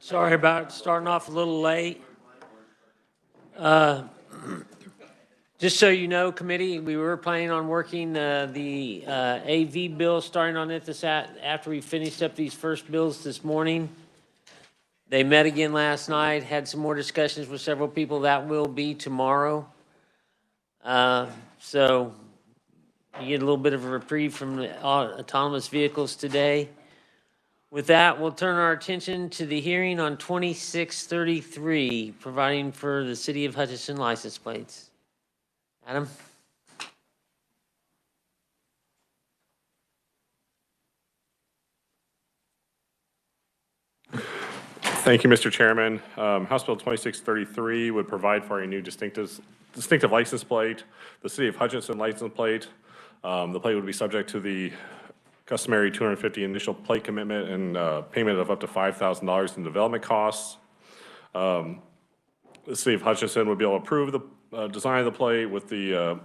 Sorry about starting off a little late. Uh, Just so you know, committee, we were planning on working the AV bill, starting on it after we finished up these first bills this morning. They met again last night, had some more discussions with several people. That will be tomorrow. So you get a little bit of a reprieve from the autonomous vehicles today. With that, we'll turn our attention to the hearing on 2633, providing for the City of Hutchinson license plates. Adam? Thank you, Mr. Chairman. House Bill 2633 would provide for a new distinctive license plate, the City of Hutchinson license plate. The plate would be subject to the customary $250 initial plate commitment and payment of up to $5,000 in development costs. The City of Hutchinson would be able to approve the design of the plate with the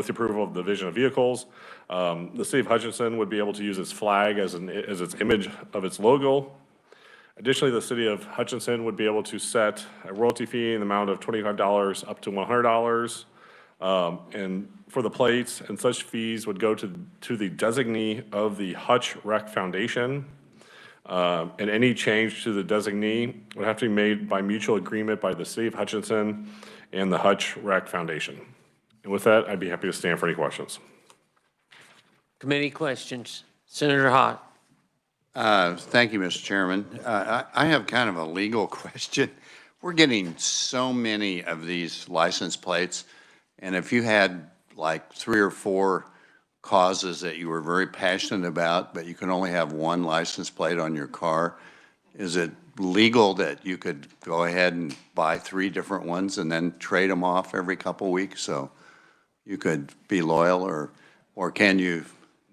approval of the Division of Vehicles. The City of Hutchinson would be able to use its flag as its image of its logo. Additionally, the City of Hutchinson would be able to set a royalty fee in the amount of $25 up to $100. And for the plates, and such fees would go to the designee of the Hutch Rec Foundation. And any change to the designee would have to be made by mutual agreement by the City of Hutchinson and the Hutch Rec Foundation. And with that, I'd be happy to stand for any questions. Committee questions. Senator Hott. Thank you, Mr. Chairman. I have kind of a legal question. We're getting so many of these license plates, and if you had like 3 or 4 causes that you were very passionate about, but you can only have one license plate on your car, is it legal that you could go ahead and buy 3 different ones and then trade them off every couple weeks so you could be loyal, or can you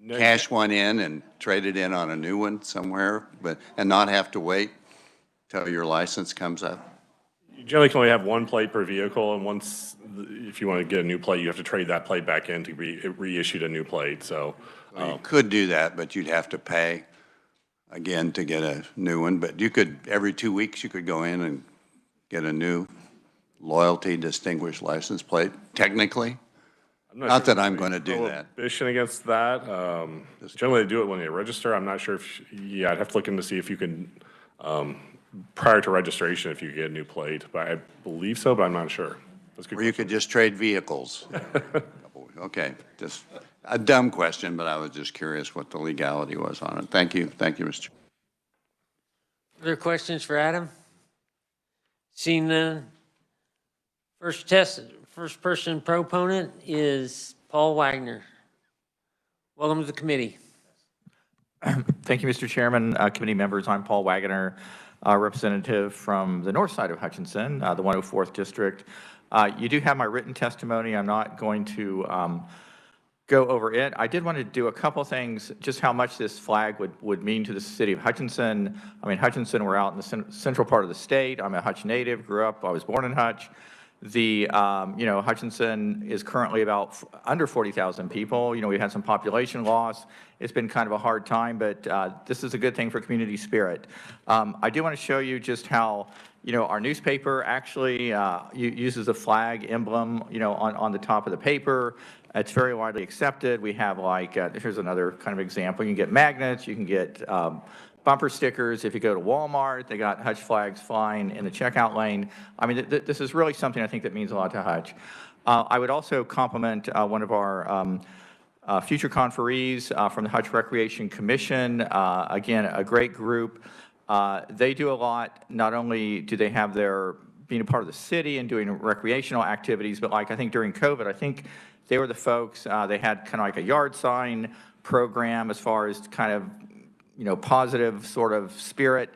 cash one in and trade it in on a new one somewhere, and not have to wait till your license comes up? You generally can only have one plate per vehicle, and once, if you want to get a new plate, you have to trade that plate back in to be reissued a new plate. So you could do that, but you'd have to pay again to get a new one. But you could, every 2 weeks, you could go in and get a new loyalty distinguished license plate, technically. Not that I'm going to do that. Prohibition against that. Generally, they do it when they register. I'm not sure if, yeah, I'd have to look in to see if you can, prior to registration, if you get a new plate. But I believe so, but I'm not sure. Or you could just trade vehicles. Okay, just a dumb question, but I was just curious what the legality was on it. Thank you. Thank you, Mr. Other questions for Adam? Seeing none. First person proponent is Paul Wagner. Welcome to the committee. Thank you, Mr. Chairman, committee members. I'm Paul Wagner, representative from the north side of Hutchinson, the 104th District. You do have my written testimony. I'm not going to go over it. I did want to do a couple things, just how much this flag would mean to the city of Hutchinson. I mean, Hutchinson, we're out in the central part of the state. I'm a Hutch native, grew up, I was born in Hutch. Hutchinson is currently about under 40,000 people. We've had some population loss. It's been kind of a hard time, but this is a good thing for community spirit. I do want to show you just how, our newspaper actually uses a flag emblem, on the top of the paper. It's very widely accepted. We have here's another kind of example. You can get magnets, you can get bumper stickers. If you go to Walmart, they got Hutch flags flying in the checkout lane. I mean, this is really something I think that means a lot to Hutch. I would also compliment one of our future conferees from the Hutch Recreation Commission. Again, a great group. They do a lot. Not only do they have their being a part of the city and doing recreational activities, but I think during COVID, I think they were the folks, they had kind of like a yard sign program as far as kind of positive sort of spirit,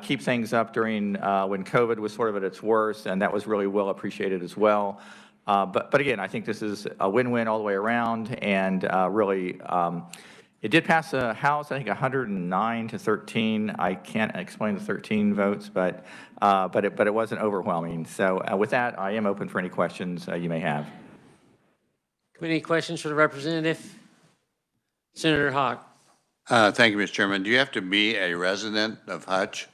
keep things up during when COVID was sort of at its worst, and that was really well appreciated as well. But again, I think this is a win-win all the way around, and really, it did pass the House, I think 109 to 13. I can't explain the 13 votes, but it wasn't overwhelming. So with that, I am open for any questions you may have. Committee questions for the representative? Senator Hott. Thank you, Mr. Chairman. Do you have to be a resident of Hutch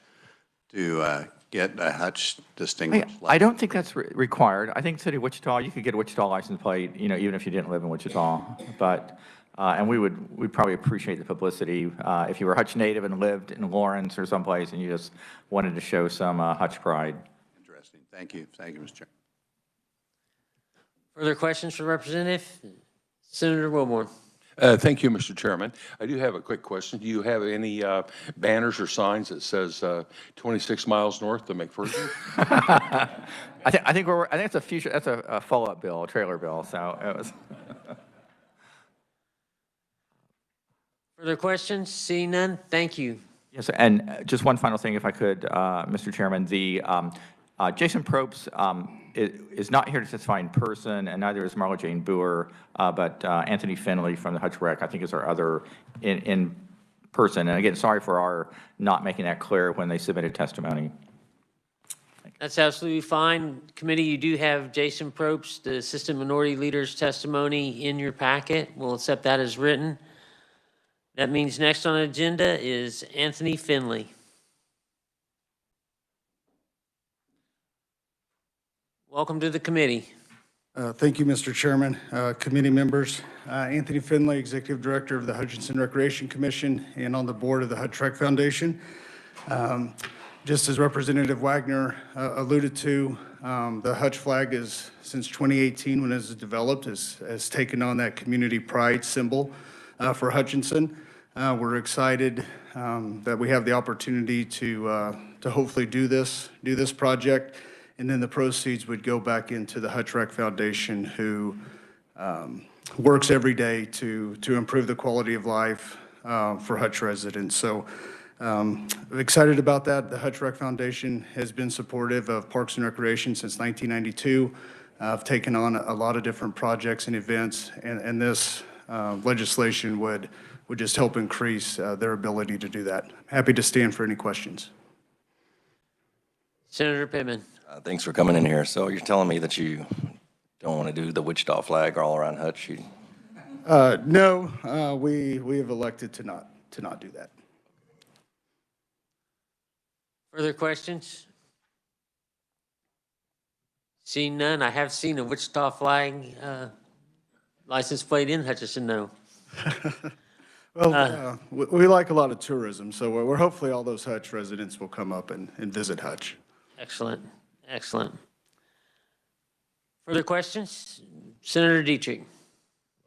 to get a Hutch distinguished license? I don't think that's required. I think City of Wichita, you could get a Wichita license plate, even if you didn't live in Wichita. But, and we'd probably appreciate the publicity if you were Hutch native and lived in Lawrence or someplace and you just wanted to show some Hutch pride. Interesting. Thank you. Thank you, Mr. Chairman. Further questions for the representative? Senator Wilborn. Thank you, Mr. Chairman. I do have a quick question. Do you have any banners or signs that says 26 miles north of McPherson? I think it's a future, that's a follow-up bill, a trailer bill, so it was. Further questions? Seeing none, thank you. Yes, and just one final thing, if I could, Mr. Chairman. Jason Probst is not here to testify in person, and neither is Marla Jane Boer, but Anthony Finley from the Hutch Rec, I think, is our other in person. And again, sorry for our not making that clear when they submitted testimony. That's absolutely fine. Committee, you do have Jason Probst, the Assistant Minority Leader's testimony in your packet. We'll accept that as written. That means next on the agenda is Anthony Finley. Welcome to the committee. Thank you, Mr. Chairman, committee members. Anthony Finley, Executive Director of the Hutchinson Recreation Commission and on the board of the Hutch Rec Foundation. Just as Representative Wagner alluded to, the Hutch flag is, since 2018 when it was developed, has taken on that community pride symbol for Hutchinson. We're excited that we have the opportunity to hopefully do this project. And then the proceeds would go back into the Hutch Rec Foundation, who works every day to improve the quality of life for Hutch residents. So excited about that. The Hutch Rec Foundation has been supportive of Parks and Recreation since 1992. I've taken on a lot of different projects and events, and this legislation would just help increase their ability to do that. Happy to stand for any questions. Senator Pittman. Thanks for coming in here. So you're telling me that you don't want to do the Wichita flag all around Hutch? No, we have elected to not do that. Further questions? Seeing none, I have seen a Wichita flag license plate in Hutchinson, no. Well, we like a lot of tourism, so we're hopefully all those Hutch residents will come up and visit Hutch. Excellent, excellent. Further questions? Senator Dietrich.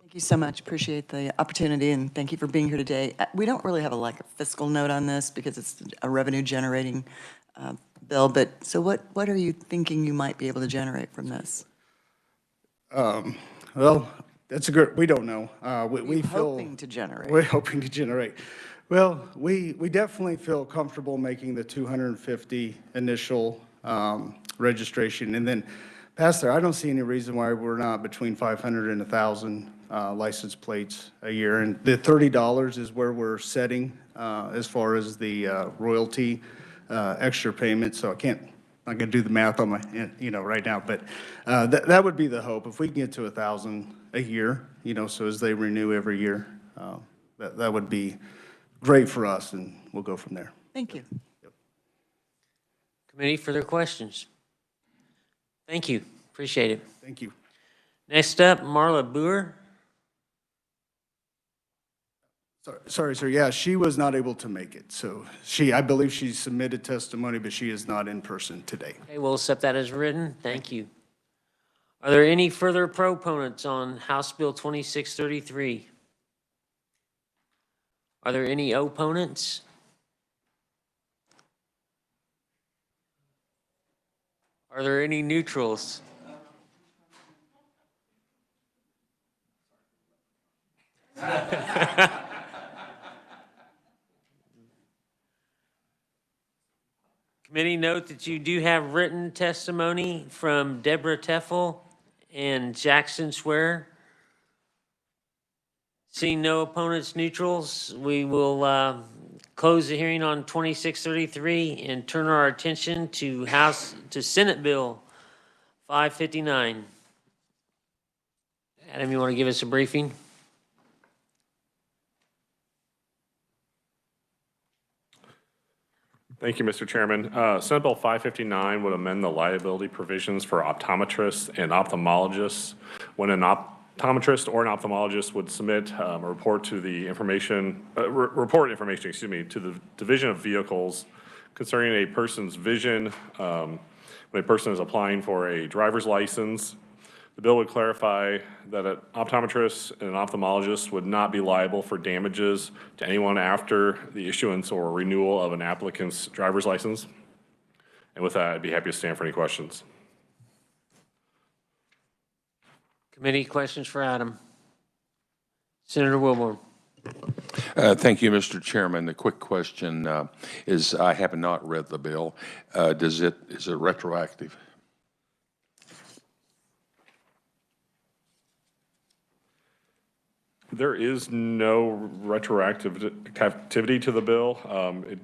Thank you so much. Appreciate the opportunity, and thank you for being here today. We don't really have a fiscal note on this because it's a revenue generating bill, but so what are you thinking you might be able to generate from this? Well, that's a good, we don't know. We feel hoping to generate. We're hoping to generate. Well, we definitely feel comfortable making the 250 initial registration, and then past there, I don't see any reason why we're not between 500 and 1,000 license plates a year. And the $30 is where we're setting as far as the royalty extra payment. So I'm not gonna do the math on my, right now, but that would be the hope. If we can get to 1,000 a year, so as they renew every year, that would be great for us, and we'll go from there. Thank you. Yep. Committee, further questions? Thank you, appreciate it. Thank you. Next up, Marla Boer. Sorry, sir. Yeah, she was not able to make it. So I believe she submitted testimony, but she is not in person today. Okay, we'll accept that as written. Thank you. Are there any further proponents on House Bill 2633? Are there any opponents? Are there any neutrals? Committee, note that you do have written testimony from Deborah Teffel and Jackson Swear. Seeing no opponents, neutrals, we will close the hearing on 2633 and turn our attention to Senate Bill 559. Adam, you want to give us a briefing? Thank you, Mr. Chairman. Senate Bill 559 would amend the liability provisions for optometrists and ophthalmologists when an optometrist or an ophthalmologist would submit a report to the report information, to the Division of Vehicles concerning a person's vision when a person is applying for a driver's license. The bill would clarify that an optometrist and an ophthalmologist would not be liable for damages to anyone after the issuance or renewal of an applicant's driver's license. And with that, I'd be happy to stand for any questions. Committee questions for Adam? Senator Wilborn. Thank you, Mr. Chairman. The quick question is, I have not read the bill. Is it retroactive? There is no retroactive activity to the bill. It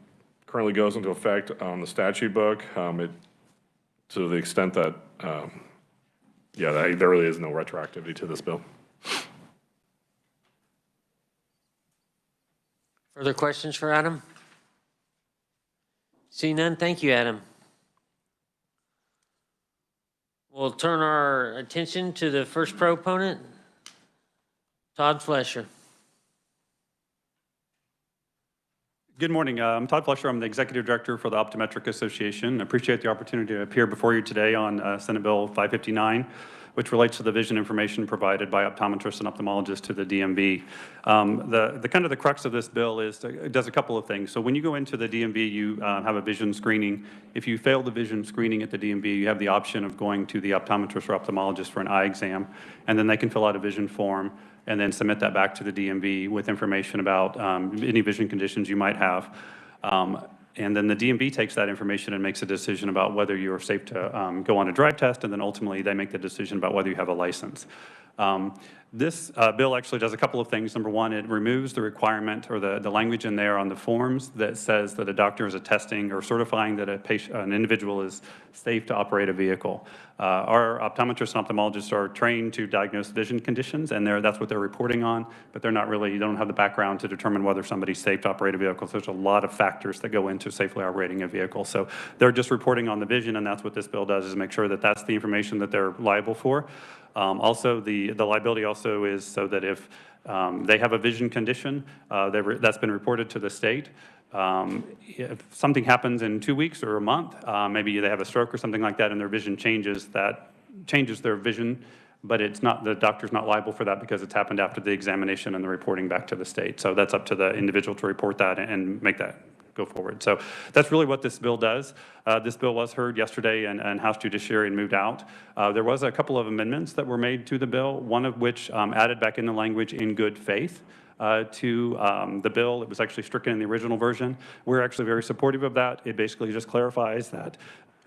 currently goes into effect on the statute book. To the extent that, there really is no retroactivity to this bill. Further questions for Adam? See none, thank you, Adam. We'll turn our attention to the first proponent, Todd Flesher. Good morning. I'm Todd Flesher. I'm the Executive Director for the Optometric Association. I appreciate the opportunity to appear before you today on Senate Bill 559, which relates to the vision information provided by optometrists and ophthalmologists to the DMV. The kind of the crux of this bill is it does a couple of things. So when you go into the DMV, you have a vision screening. If you fail the vision screening at the DMV, you have the option of going to the optometrist or ophthalmologist for an eye exam, and then they can fill out a vision form and then submit that back to the DMV with information about any vision conditions you might have. And then the DMV takes that information and makes a decision about whether you're safe to go on a drive test, and then ultimately they make the decision about whether you have a license. This bill actually does a couple of things. Number one, it removes the requirement or the language in there on the forms that says that a doctor is attesting or certifying that an individual is safe to operate a vehicle. Our optometrists and ophthalmologists are trained to diagnose vision conditions, and that's what they're reporting on, but they're not really, you don't have the background to determine whether somebody's safe to operate a vehicle. So there's a lot of factors that go into safely operating a vehicle. So they're just reporting on the vision, and that's what this bill does, is make sure that that's the information that they're liable for. Also, the liability also is so that if they have a vision condition that's been reported to the state, if something happens in 2 weeks or a month, maybe they have a stroke or something like that and their vision changes, that changes their vision, but it's not, the doctor's not liable for that because it's happened after the examination and the reporting back to the state. So that's up to the individual to report that and make that go forward. So that's really what this bill does. This bill was heard yesterday and House Judiciary and moved out. There was a couple of amendments that were made to the bill, one of which added back in the language "in good faith" to the bill. It was actually stricken in the original version. We're actually very supportive of that. It basically just clarifies that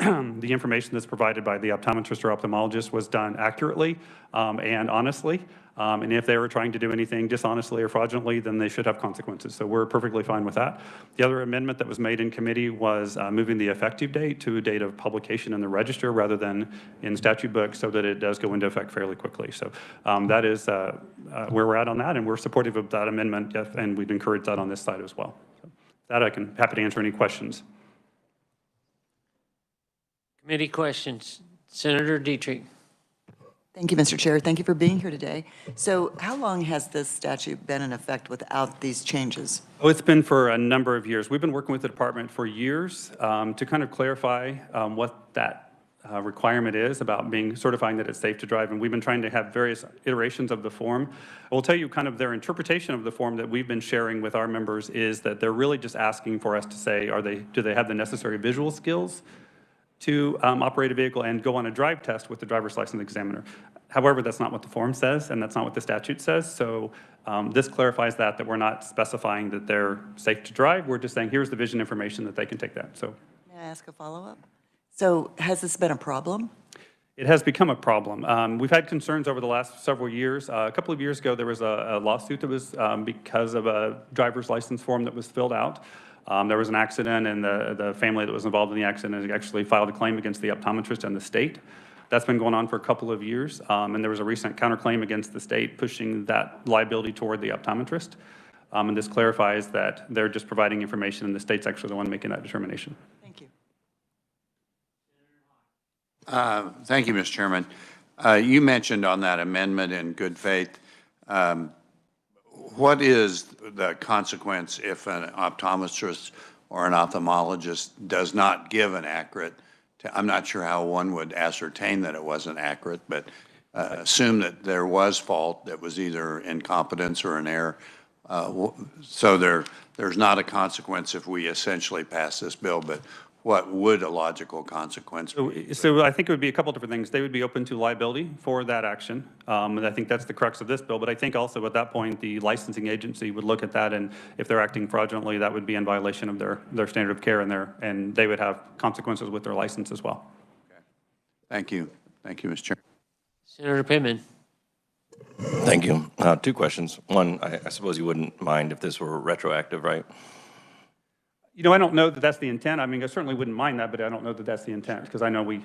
the information that's provided by the optometrist or ophthalmologist was done accurately and honestly. And if they were trying to do anything dishonestly or fraudulently, then they should have consequences. So we're perfectly fine with that. The other amendment that was made in committee was moving the effective date to a date of publication in the register rather than in statute books, so that it does go into effect fairly quickly. So that is where we're at on that, and we're supportive of that amendment, and we'd encourage that on this side as well. So that I can happy to answer any questions. Committee questions. Senator Dietrich. Thank you, Mr. Chair. Thank you for being here today. So how long has this statute been in effect without these changes? Oh, it's been for a number of years. We've been working with the department for years to kind of clarify what that requirement is about certifying that it's safe to drive, and we've been trying to have various iterations of the form. I will tell you kind of their interpretation of the form that we've been sharing with our members is that they're really just asking for us to say, do they have the necessary visual skills to operate a vehicle and go on a drive test with the driver's license examiner. However, that's not what the form says, and that's not what the statute says. So this clarifies that we're not specifying that they're safe to drive. We're just saying, here's the vision information that they can take that. So, may I ask a follow-up? So has this been a problem? it has become a problem. We've had concerns over the last several years. A couple of years ago, there was a lawsuit that was because of a driver's license form that was filled out. There was an accident, and the family that was involved in the accident actually filed a claim against the optometrist and the state. That's been going on for a couple of years, and there was a recent counterclaim against the state pushing that liability toward the optometrist. And this clarifies that they're just providing information and the state's actually the one making that determination. Thank you. Thank you, Mr. Chairman. You mentioned on that amendment in good faith, what is the consequence if an optometrist or an ophthalmologist does not give an accurate, I'm not sure how one would ascertain that it wasn't accurate, but assume that there was fault, that was either incompetence or an error. So there's not a consequence if we essentially pass this bill, but what would a logical consequence be? So I think it would be a couple different things. They would be open to liability for that action. And I think that's the crux of this bill. But I think also at that point, the licensing agency would look at that, and if they're acting fraudulently, that would be in violation of their standard of care, and they would have consequences with their license as well. Okay. Thank you. Thank you, Mr. Chairman. Senator Pittman. Thank you. Two questions. One, I suppose you wouldn't mind if this were retroactive, right? You know, I don't know that that's the intent. I mean, I certainly wouldn't mind that, but I don't know that that's the intent, because I know I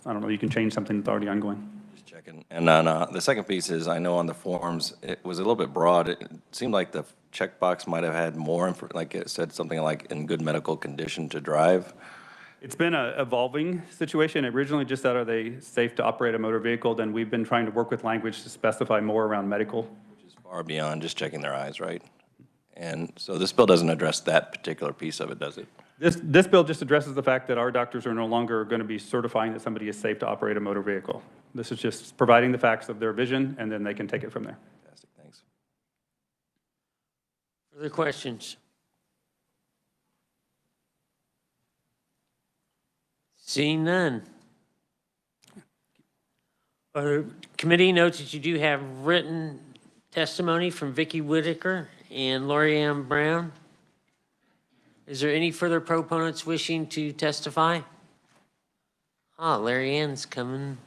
don't know, you can change something that's already ongoing. Just checking. And then the second piece is, I know on the forms, it was a little bit broad. It seemed like the checkbox might have had more, like it said something like in good medical condition to drive. It's been an evolving situation. Originally just said, are they safe to operate a motor vehicle? Then we've been trying to work with language to specify more around medical. Which is far beyond just checking their eyes, right? And so this bill doesn't address that particular piece of it, does it? This bill just addresses the fact that our doctors are no longer going to be certifying that somebody is safe to operate a motor vehicle. This is just providing the facts of their vision, and then they can take it from there. Fantastic, thanks. Further questions? Seeing none. Committee notes that you do have written testimony from Vicki Whitaker and Lori Ann Brown. Is there any further proponents wishing to testify? Larry Ann's coming.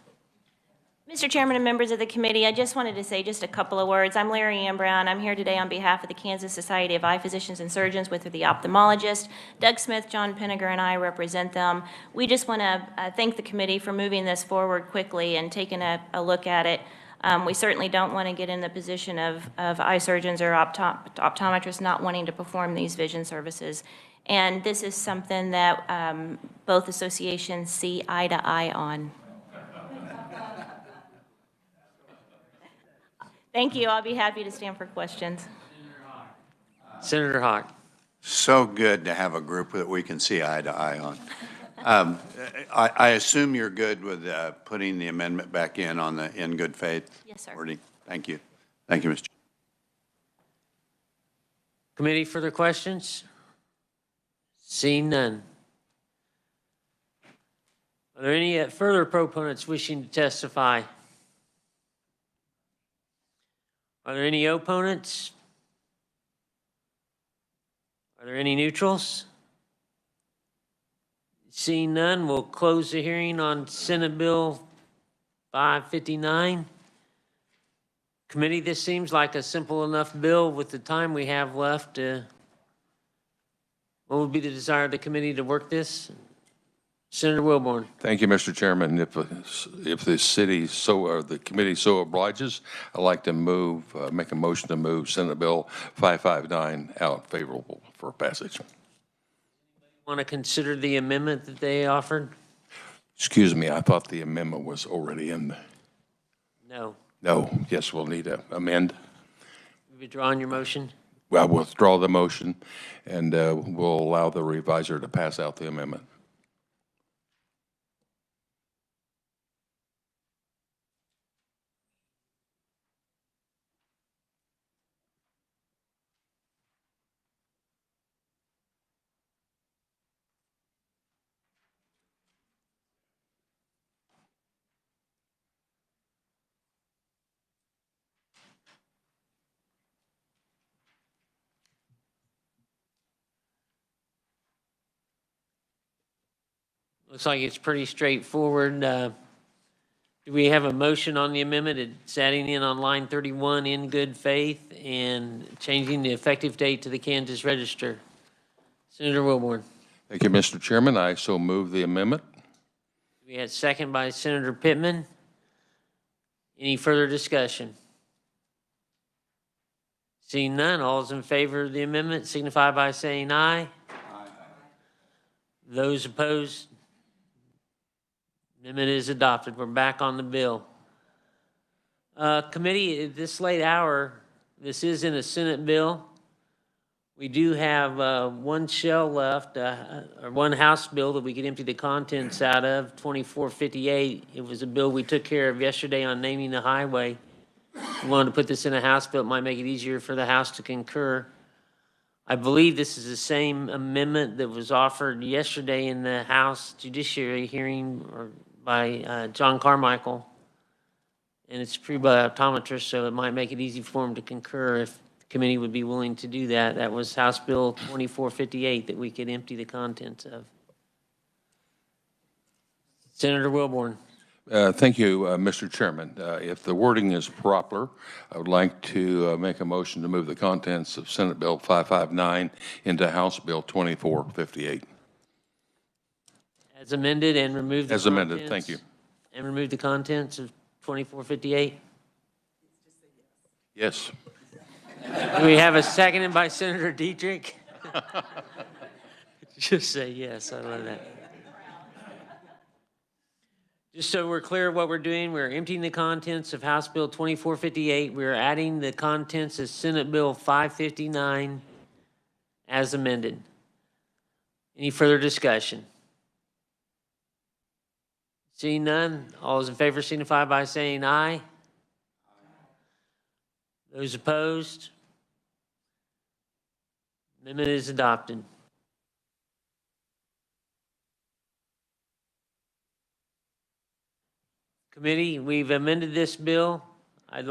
Mr. Chairman and members of the committee, I just wanted to say just a couple of words. I'm Larry Ann Brown. I'm here today on behalf of the Kansas Society of Eye Physicians and Surgeons with the ophthalmologist. Doug Smith, John Penniger, and I represent them. We just want to thank the committee for moving this forward quickly and taking a look at it. We certainly don't want to get in the position of eye surgeons or optometrists not wanting to perform these vision services. And this is something that both associations see eye to eye on. Thank you. I'll be happy to stand for questions. Senator Hawk. So good to have a group that we can see eye to eye on. I assume you're good with putting the amendment back in on the in good faith? Yes, sir. Wording. Thank you. Thank you, Mr. Committee, further questions? Seeing none. Are there any further proponents wishing to testify? Are there any opponents? Are there any neutrals? Seeing none, we'll close the hearing on Senate Bill 559. Committee, this seems like a simple enough bill with the time we have left. What would be the desire of the committee to work this? Senator Wilborn. Thank you, Mr. Chairman. If the city or the committee so obliges, I'd like to make a motion to move Senate Bill 559 out favorable for passage. Want to consider the amendment that they offered? Excuse me, I thought the amendment was already in the... No. No, yes, we'll need to amend. You withdrawing your motion? Well, I'll withdraw the motion, and we'll allow the reviser to pass out the amendment. Looks like it's pretty straightforward. Do we have a motion on the amendment? It's adding in on line 31 in good faith and changing the effective date to the Kansas Register. Senator Wilborn. Thank you, Mr. Chairman. I so move the amendment. We had second by Senator Pittman. Any further discussion? Seeing none, all those in favor of the amendment signify by saying aye. Those opposed, amendment is adopted. We're back on the bill. Committee, at this late hour, this is in a Senate bill. We do have one shell left, or one House bill that we could empty the contents out of, 2458. It was a bill we took care of yesterday on naming the highway. We wanted to put this in a House bill. It might make it easier for the House to concur. I believe this is the same amendment that was offered yesterday in the House Judiciary hearing by John Carmichael. And it's approved by optometrists, so it might make it easy for him to concur if the committee would be willing to do that. That was House Bill 2458 that we could empty the contents of. Senator Wilborn. Thank you, Mr. Chairman. If the wording is proper, I would like to make a motion to move the contents of Senate Bill 559 into House Bill 2458. As amended and remove the As amended, thank you. And remove the contents of 2458. Yes. Do we have a second by Senator Dietrich? Just say yes, I love that. Just so we're clear what we're doing, we're emptying the contents of House Bill 2458. We're adding the contents of Senate Bill 559 as amended. Any further discussion? Seeing none, all those in favor signify by saying aye. Those opposed? Amendment is adopted. Committee, we've amended this bill. I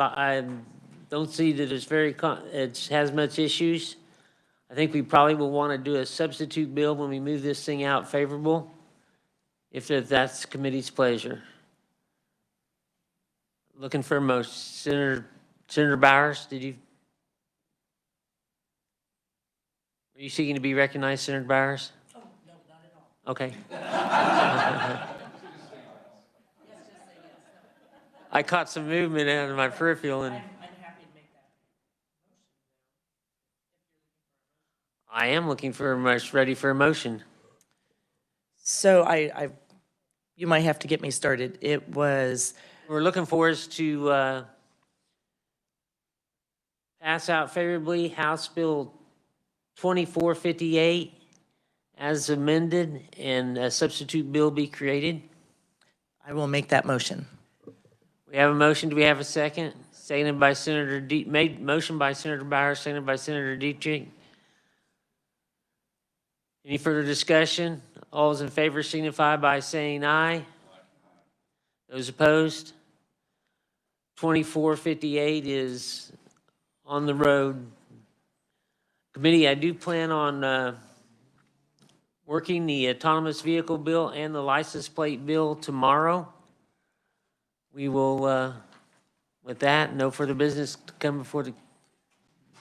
don't see that it has much issues. I think we probably will want to do a substitute bill when we move this thing out favorable, if that's the committee's pleasure. Looking for a motion. Senator Bowers, were you seeking to be recognized, Senator Bowers? Oh, no, not at all. Okay. I caught some movement out of my peripheral, and I'm happy to make that motion. I am looking for ready for a motion. So you might have to get me started. We're looking for us to pass out favorably House Bill 2458 as amended, and a substitute bill be created. I will make that motion. We have a motion. Do we have a second? Seconded by motion by Senator Bowers, seconded by Senator Dietrich. Any further discussion? All those in favor signify by saying aye. Those opposed? 2458 is on the road. Committee, I do plan on working the autonomous vehicle bill and the license plate bill tomorrow. We will, with that, no further business to come before the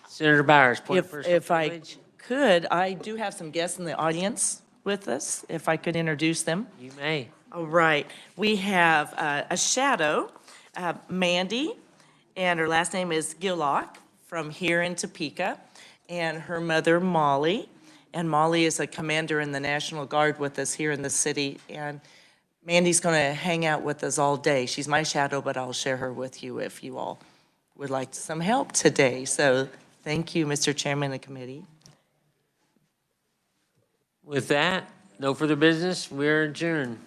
Senator Bowers. If I could, I do have some guests in the audience with us, if I could introduce them. You may. All right. We have a shadow, Mandy, and her last name is Gillock, from here in Topeka, and her mother, Molly. And Molly is a commander in the National Guard with us here in the city, and Mandy's going to hang out with us all day. She's my shadow, but I'll share her with you if you all would like some help today. So thank you, Mr. Chairman of the committee. With that, no further business. We're adjourned.